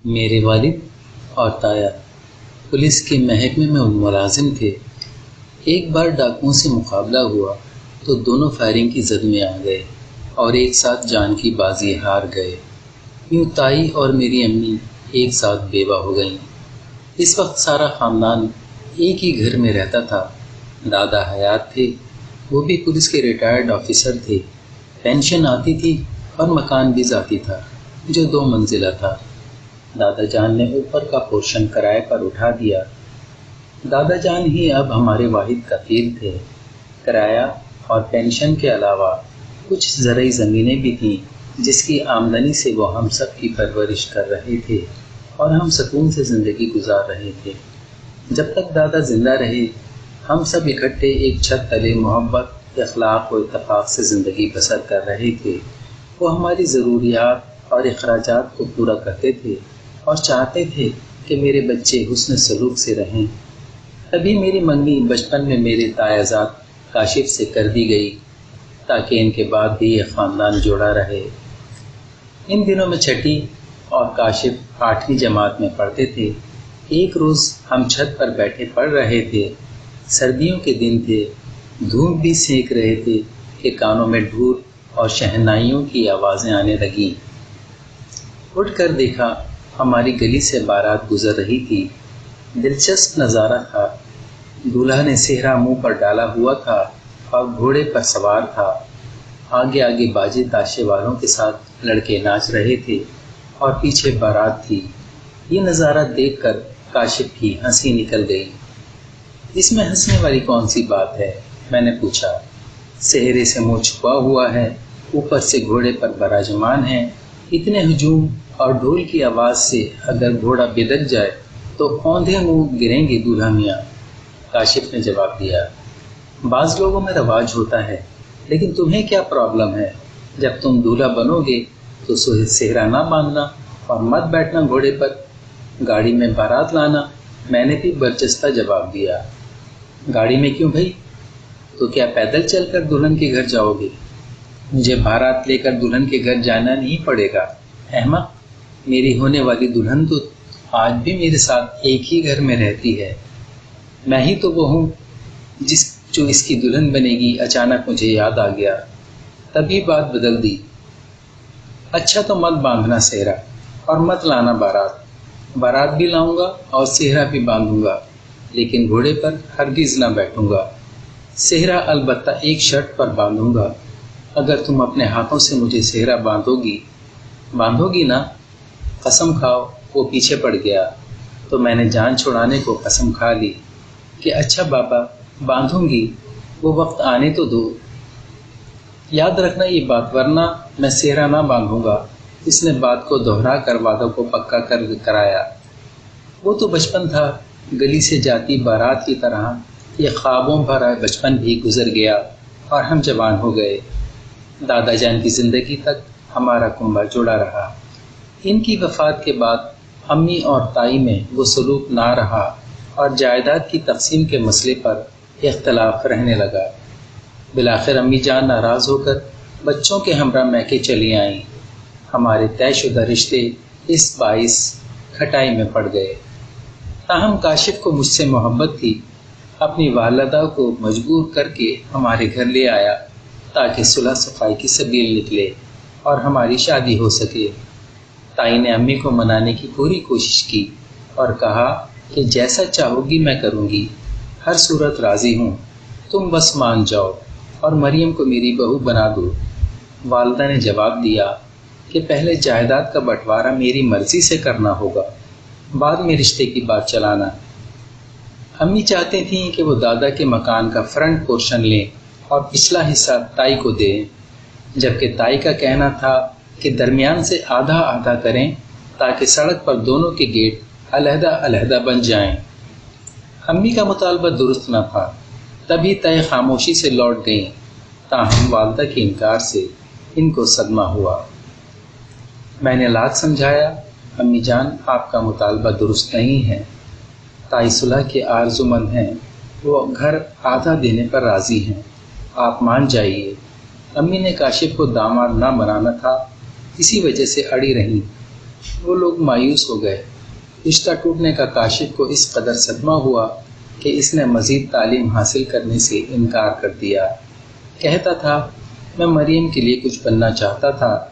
میرے والد اور تایا پولیس کے محکمے میں ملازم تھے۔ ایک بار ڈاکوؤں سے مقابلہ ہوا تو دونوں فائرنگ کی زد میں آ گئے اور ایک ساتھ جان کی بازی ہار گئے۔ یوں تائی اور میری امی ایک ساتھ بیوہ ہو گئیں۔ اس وقت سارا خاندان ایک ہی گھر میں رہتا تھا۔ دادا حیات تھے، وہ بھی پولیس کے ریٹائرڈ آفیسر تھے۔ پینشن آتی تھی اور مکان بھی ذاتی تھا جو 2 منزلہ تھا۔ دادا جان نے اوپر کا پورشن کرائے پر اٹھا دیا۔ دادا جان ہی اب ہمارے واحد کفیل تھے۔ کرایہ اور پینشن کے علاوہ کچھ زرعی زمینیں بھی تھیں جس کی آمدنی سے وہ ہم سب کی پرورش کر رہے تھے اور ہم سکون سے زندگی گزار رہے تھے۔ جب تک دادا زندہ رہے ہم سب اکٹھے ایک چھت تلے محبت، اخلاق و اتفاق سے زندگی بسر کر رہے تھے۔ وہ ہماری ضروریات اور اخراجات کو پورا کرتے تھے اور چاہتے تھے کہ میرے بچے حسن سلوک سے رہیں۔ تبھی میری منگنی بچپن میں میرے تایازاد کاشف سے کر دی گئی تاکہ ان کے بعد بھی یہ خاندان جوڑا رہے۔ ان دنوں میں چھٹی اور کاشف 8ویں جماعت میں پڑھتے تھے۔ ایک روز ہم چھت پر بیٹھے پڑھ رہے تھے۔ سردیوں کے دن تھے، دھوپ بھی سینک رہے تھے کہ کانوں میں ڈھول اور شہنائیوں کی آوازیں آنے لگیں۔ اٹھ کر دیکھا ہماری گلی سے بارات گزر رہی تھی۔ دلچسپ نظارہ تھا۔ دولہا نے سہرا منہ پر ڈالا ہوا تھا اور گھوڑے پر سوار تھا۔ آگے آگے باجے تاشے والوں کے ساتھ لڑکے ناچ رہے تھے اور پیچھے بارات تھی۔ یہ نظارہ دیکھ کر کاشف کی ہنسی نکل گئی۔ اس میں ہنسنے والی کون سی بات ہے؟ میں نے پوچھا۔ سہرے سے منہ چھپا ہوا ہے، اوپر سے گھوڑے پر براجمان ہے۔ اتنے ہجوم اور ڈھول کی آواز سے اگر گھوڑا بدک جائے تو اوندھے منہ گریں گے دولہا میاں۔ کاشف نے جواب دیا، بعض لوگوں میں رواج ہوتا ہے، لیکن تمہیں کیا پرابلم ہے؟ جب تم دولہا بنو گے تو سہرا نہ باندھنا اور مت بیٹھنا گھوڑے پر، گاڑی میں بارات لانا۔ میں نے بھی برجستہ جواب دیا، گاڑی میں کیوں بھائی؟ تو کیا پیدل چل کر دلہن کے گھر جاؤ گے؟ مجھے بارات لے کر دلہن کے گھر جانا نہیں پڑے گا۔ احمق، میری ہونے والی دلہن تو آج بھی میرے ساتھ ایک ہی گھر میں رہتی ہے۔ میں ہی تو وہ ہوں جو اس کی دلہن بنے گی۔ اچانک مجھے یاد آ گیا، تبھی بات بدل دی۔ اچھا تو مت باندھنا سہرا اور مت لانا بارات۔ بارات بھی لاؤں گا اور سہرا بھی باندھوں گا، لیکن گھوڑے پر ہرگز نہ بیٹھوں گا۔ سہرا البتہ ایک شرط پر باندھوں گا، اگر تم اپنے ہاتھوں سے مجھے سہرا باندھو گی نا؟ قسم کھاؤ۔ وہ پیچھے پڑ گیا تو میں نے جان چھڑانے کو قسم کھا لی کہ اچھا بابا باندھوں گی، وہ وقت آنے تو دو۔ یاد رکھنا یہ بات، ورنہ میں سہرا نہ باندھوں گا۔ اس نے بات کو دہرا کر وعدوں کو پکا کرایا۔ وہ تو بچپن تھا، گلی سے جاتی بارات کی طرح یہ خوابوں بھرا بچپن بھی گزر گیا اور ہم جوان ہو گئے۔ دادا جان کی زندگی تک ہمارا کنبہ جڑا رہا۔ ان کی وفات کے بعد امی اور تائی میں وہ سلوک نہ رہا اور جائیداد کی تقسیم کے مسئلے پر اختلاف رہنے لگا۔ بالآخر امی جان ناراض ہو کر بچوں کے ہمراہ میکے چلی آئیں۔ ہمارے طے شدہ رشتے اس باعث کھٹائی میں پڑ گئے۔ تاہم کاشف کو مجھ سے محبت تھی، اپنی والدہ کو مجبور کر کے ہمارے گھر لے آیا تاکہ صلح صفائی کی سبیل نکلے اور ہماری شادی ہو سکے۔ تائی نے امی کو منانے کی پوری کوشش کی اور کہا کہ جیسا چاہو گی میں کروں گی، ہر صورت راضی ہوں، تم بس مان جاؤ اور مریم کو میری بہو بنا دو۔ والدہ نے جواب دیا کہ پہلے جائیداد کا بٹوارا میری مرضی سے کرنا ہوگا، بعد میں رشتے کی بات چلانا۔ امی چاہتی تھیں کہ وہ دادا کے مکان کا فرنٹ پورشن لیں اور پچھلا حصہ تائی کو دیں، جبکہ تائی کا کہنا تھا کہ درمیان سے آدھا آدھا کریں تاکہ سڑک پر دونوں کے گیٹ علیحدہ علیحدہ بن جائیں۔ امی کا مطالبہ درست نہ تھا، تبھی طے خاموشی سے لوٹ گئیں، تاہم والدہ کے انکار سے ان کو صدمہ ہوا۔ میں نے لاکھ سمجھایا، امی جان آپ کا مطالبہ درست نہیں ہے، تائی صلح کے آرزومند ہیں، وہ گھر آدھا دینے پر راضی ہیں، آپ مان جائیے۔ امی نے کاشف کو داماد نہ بنانا تھا، اسی وجہ سے اڑی رہیں۔ وہ لوگ مایوس ہو گئے۔ رشتہ ٹوٹنے کا کاشف کو اس قدر صدمہ ہوا کہ اس نے مزید تعلیم حاصل کرنے سے انکار کر دیا۔ کہتا تھا میں مریم کے لیے کچھ بننا چاہتا تھا،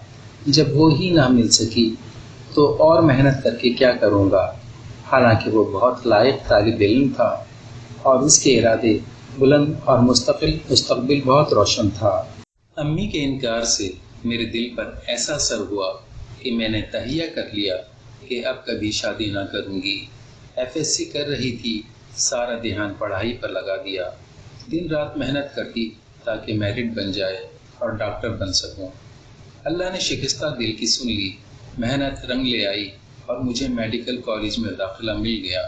جب وہ ہی نہ مل سکی تو اور محنت کر کے کیا کروں گا، حالانکہ وہ بہت لائق طالب علم تھا اور اس کے ارادے بلند اور مستقبل بہت روشن تھا۔ امی کے انکار سے میرے دل پر ایسا اثر ہوا کہ میں نے تہیہ کر لیا کہ اب کبھی شادی نہ کروں گی۔ FSC کر رہی تھی، سارا دھیان پڑھائی پر لگا دیا۔ دن رات محنت کرتی تاکہ میرٹ بن جائے اور ڈاکٹر بن سکوں۔ اللہ نے شکستہ دل کی سن لی، محنت رنگ لے آئی اور مجھے میڈیکل کالج میں داخلہ مل گیا۔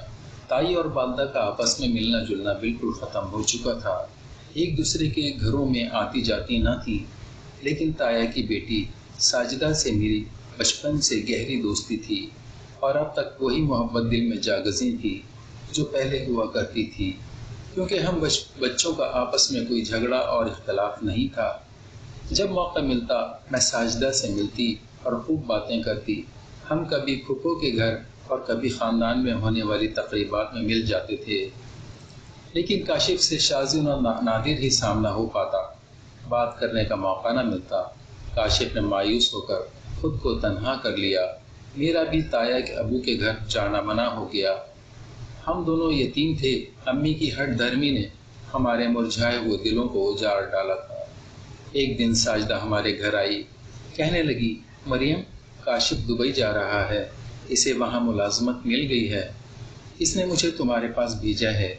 تائی اور والدہ کا آپس میں ملنا جلنا بالکل ختم ہو چکا تھا۔ ایک دوسرے کے گھروں میں آتی جاتی نہ تھی، لیکن تایا کی بیٹی ساجدہ سے میری بچپن سے گہری دوستی تھی اور اب تک وہی محبت دل میں جاگزیں تھی جو پہلے ہوا کرتی تھی، کیونکہ ہم بچوں کا آپس میں کوئی جھگڑا اور اختلاف نہیں تھا۔ جب موقع ملتا میں ساجدہ سے ملتی اور خوب باتیں کرتی۔ ہم کبھی پھپھو کے گھر اور کبھی خاندان میں ہونے والی تقریبات میں مل جاتے تھے، لیکن کاشف سے شاذ و نادر ہی سامنا ہو پاتا، بات کرنے کا موقع نہ ملتا۔ کاشف نے مایوس ہو کر خود کو تنہا کر لیا۔ میرا بھی تایا کے ابو کے گھر جانا منع ہو گیا۔ ہم دونوں یتیم تھے۔ امی کی ہٹ دھرمی نے ہمارے مرجھائے ہوئے دلوں کو اجاڑ ڈالا تھا۔ ایک دن ساجدہ ہمارے گھر آئی، کہنے لگی مریم، کاشف دبئی جا رہا ہے، اسے وہاں ملازمت مل گئی ہے، اس نے مجھے تمہارے پاس بھیجا ہے۔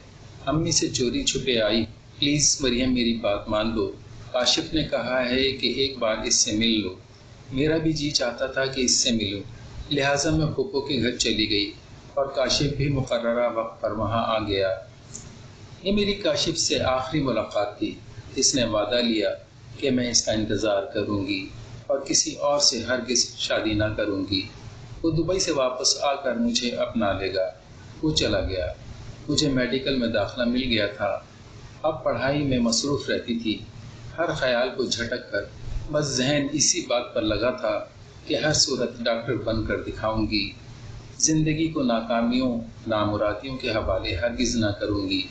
امی سے چوری چھپے آئی، پلیز مریم میری بات مان لو، کاشف نے کہا ہے کہ ایک بار اس سے مل لو۔ میرا بھی جی چاہتا تھا کہ اس سے ملوں، لہٰذا میں پھپھو کے گھر چلی گئی اور کاشف بھی مقررہ وقت پر وہاں آ گیا۔ یہ میری کاشف سے آخری ملاقات تھی۔ اس نے وعدہ لیا کہ میں اس کا انتظار کروں گی اور کسی اور سے ہرگز شادی نہ کروں گی۔ وہ دبئی سے واپس آ کر مجھے اپنا لے گا۔ وہ چلا گیا۔ مجھے میڈیکل میں داخلہ مل گیا تھا۔ اب پڑھائی میں مصروف رہتی تھی۔ ہر خیال کو جھٹک کر بس ذہن اسی بات پر لگا تھا کہ ہر صورت ڈاکٹر بن کر دکھاؤں گی، زندگی کو ناکامیوں نامرادیوں کے حوالے ہرگز نہ کروں گی۔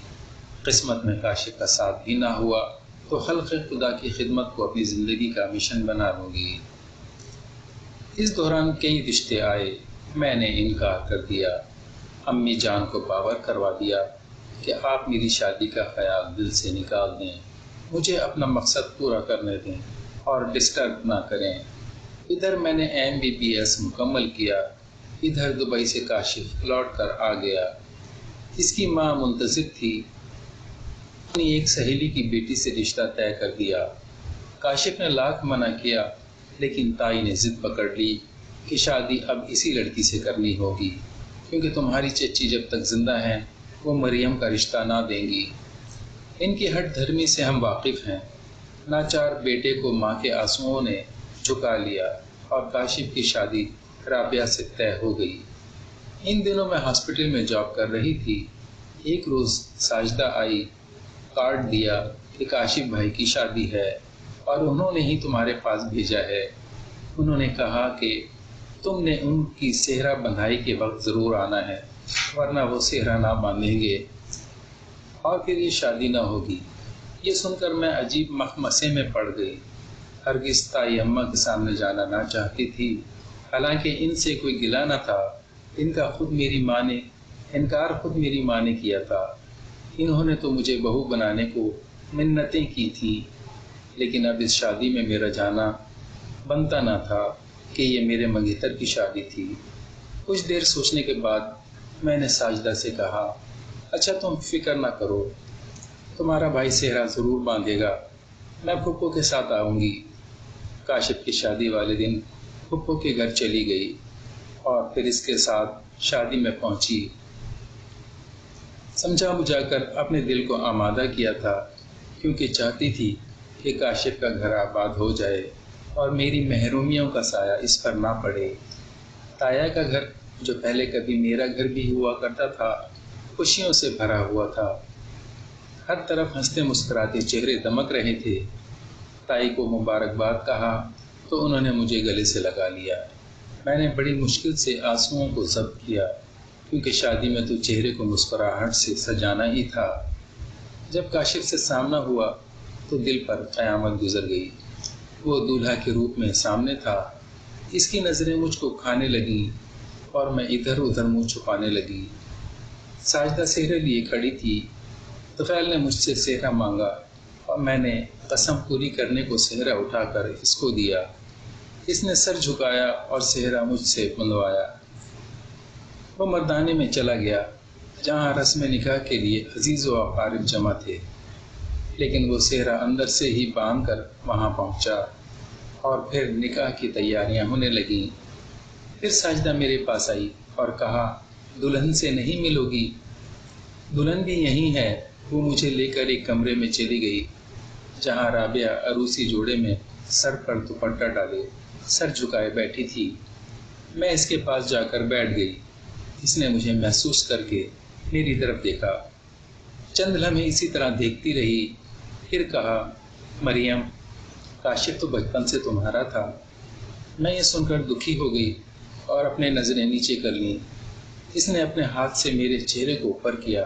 قسمت میں کاشف کا ساتھ بھی نہ ہوا تو خلق خدا کی خدمت کو اپنی زندگی کا مشن بنا لوں گی۔ اس دوران کئی رشتے آئے، میں نے انکار کر دیا۔ امی جان کو باور کروا دیا کہ آپ میری شادی کا خیال دل سے نکال دیں، مجھے اپنا مقصد پورا کرنے دیں اور ڈسٹرب نہ کریں۔ ادھر میں نے MBBS مکمل کیا، ادھر دبئی سے کاشف لوٹ کر آ گیا۔ اس کی ماں منتظر تھی، اپنی ایک سہیلی کی بیٹی سے رشتہ طے کر دیا۔ کاشف نے لاکھ منع کیا، لیکن تائی نے ضد پکڑ لی کہ شادی اب اسی لڑکی سے کرنی ہوگی، کیونکہ تمہاری چچی جب تک زندہ ہیں وہ مریم کا رشتہ نہ دیں گی۔ ان کی ہٹ دھرمی سے ہم واقف ہیں۔ ناچار بیٹے کو ماں کے آنسوؤں نے جھکا لیا اور کاشف کی شادی رابعہ سے طے ہو گئی۔ ان دنوں میں ہاسپٹل میں جاب کر رہی تھی۔ ایک روز ساجدہ آئی، کارڈ دیا کہ کاشف بھائی کی شادی ہے اور انہوں نے ہی تمہارے پاس بھیجا ہے۔ انہوں نے کہا کہ تم نے ان کی سہرا بندھائی کے وقت ضرور آنا ہے، ورنہ وہ سہرا نہ باندھیں گے اور پھر یہ شادی نہ ہوگی۔ یہ سن کر میں عجیب مخمصے میں پڑ گئی۔ ہرگز تائی اماں کے سامنے جانا نہ چاہتی تھی، حالانکہ ان سے کوئی گلہ نہ تھا۔ انکار خود میری ماں نے کیا تھا۔ انہوں نے تو مجھے بہو بنانے کو منتیں کی تھیں، لیکن اب اس شادی میں میرا جانا بنتا نہ تھا کہ یہ میرے منگیتر کی شادی تھی۔ کچھ دیر سوچنے کے بعد میں نے ساجدہ سے کہا، اچھا تم فکر نہ کرو، تمہارا بھائی سہرا ضرور باندھے گا، میں پھپھو کے ساتھ آؤں گی۔ کاشف کی شادی والے دن پھپھو کے گھر چلی گئی اور پھر اس کے ساتھ شادی میں پہنچی۔ سمجھا بجھا کر اپنے دل کو آمادہ کیا تھا، کیونکہ چاہتی تھی کہ کاشف کا گھر آباد ہو جائے اور میری محرومیوں کا سایہ اس پر نہ پڑے۔ تایا کا گھر، جو پہلے کبھی میرا گھر بھی ہوا کرتا تھا، خوشیوں سے بھرا ہوا تھا۔ ہر طرف ہنستے مسکراتے چہرے دمک رہے تھے۔ تائی کو مبارکباد کہا تو انہوں نے مجھے گلے سے لگا لیا۔ میں نے بڑی مشکل سے آنسوؤں کو ضبط کیا، کیونکہ شادی میں تو چہرے کو مسکراہٹ سے سجانا ہی تھا۔ جب کاشف سے سامنا ہوا تو دل پر قیامت گزر گئی۔ وہ دولہا کے روپ میں سامنے تھا۔ اس کی نظریں مجھ کو کھانے لگیں اور میں ادھر ادھر منہ چھپانے لگی۔ ساجدہ سہرے لیے کھڑی تھی۔ طفیل نے مجھ سے سہرا مانگا اور میں نے قسم پوری کرنے کو سہرا اٹھا کر اس کو دیا۔ اس نے سر جھکایا اور سہرا مجھ سے بندھوایا۔ وہ مردانے میں چلا گیا جہاں رسم نکاح کے لیے عزیز و اقارب جمع تھے، لیکن وہ سہرا اندر سے ہی باندھ کر وہاں پہنچا اور پھر نکاح کی تیاریاں ہونے لگیں۔ پھر ساجدہ میرے پاس آئی اور کہا، دلہن سے نہیں ملو گی؟ دلہن بھی یہیں ہے۔ وہ مجھے لے کر ایک کمرے میں چلی گئی جہاں رابعہ عروسی جوڑے میں سر پر دوپٹہ ڈالے سر جھکائے بیٹھی تھی۔ میں اس کے پاس جا کر بیٹھ گئی۔ اس نے مجھے محسوس کر کے میری طرف دیکھا۔ چند لمحے اسی طرح دیکھتی رہی، پھر کہا، مریم، کاشف تو بچپن سے تمہارا تھا۔ میں یہ سن کر دکھی ہو گئی اور اپنے نظریں نیچے کر لیں۔ اس نے اپنے ہاتھ سے میرے چہرے کو اوپر کیا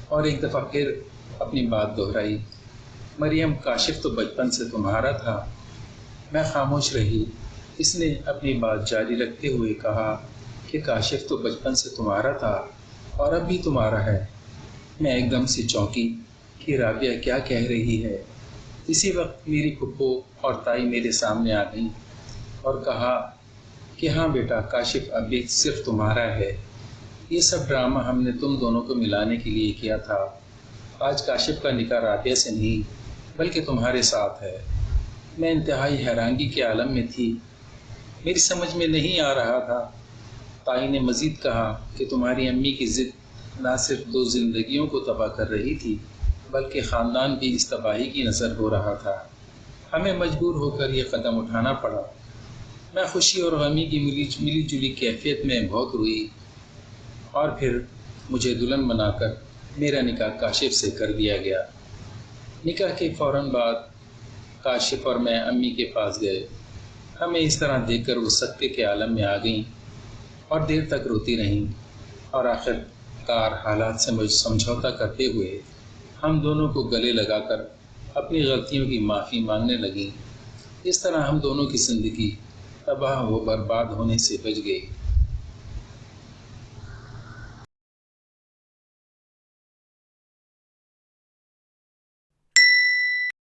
اور ایک دفعہ پھر اپنی بات دہرائی، مریم، کاشف تو بچپن سے تمہارا تھا۔ میں خاموش رہی۔ اس نے اپنی بات جاری رکھتے ہوئے کہا کہ کاشف تو بچپن سے تمہارا تھا اور اب بھی تمہارا ہے۔ میں ایک دم سے چونکی کہ رابعہ کیا کہہ رہی ہے۔ اسی وقت میری پھپھو اور تائی میرے سامنے آ گئیں اور کہا کہ ہاں بیٹا، کاشف اب بھی صرف تمہارا ہے۔ یہ سب ڈرامہ ہم نے تم دونوں کو ملانے کے لیے کیا تھا۔ آج کاشف کا نکاح رابعہ سے نہیں بلکہ تمہارے ساتھ ہے۔ میں انتہائی حیرانگی کے عالم میں تھی۔ میری سمجھ میں نہیں آ رہا تھا۔ تائی نے مزید کہا کہ تمہاری امی کی ضد نہ صرف 2 زندگیوں کو تباہ کر رہی تھی بلکہ خاندان بھی اس تباہی کی نظر ہو رہا تھا۔ ہمیں مجبور ہو کر یہ قدم اٹھانا پڑا۔ میں خوشی اور غمی کی ملی جلی کیفیت میں بہت روئی اور پھر مجھے دلہن بنا کر میرا نکاح کاشف سے کر دیا گیا۔ نکاح کے فوراً بعد کاشف اور میں امی کے پاس گئے۔ ہمیں اس طرح دیکھ کر وہ صدقے کے عالم میں آ گئیں اور دیر تک روتی رہیں اور آخر کار حالات سے مجھ سمجھوتا کرتے ہوئے ہم دونوں کو گلے لگا کر اپنی غلطیوں کی معافی مانگنے لگیں۔ اس طرح ہم دونوں کی زندگی تباہ و برباد ہونے سے بچ گئی۔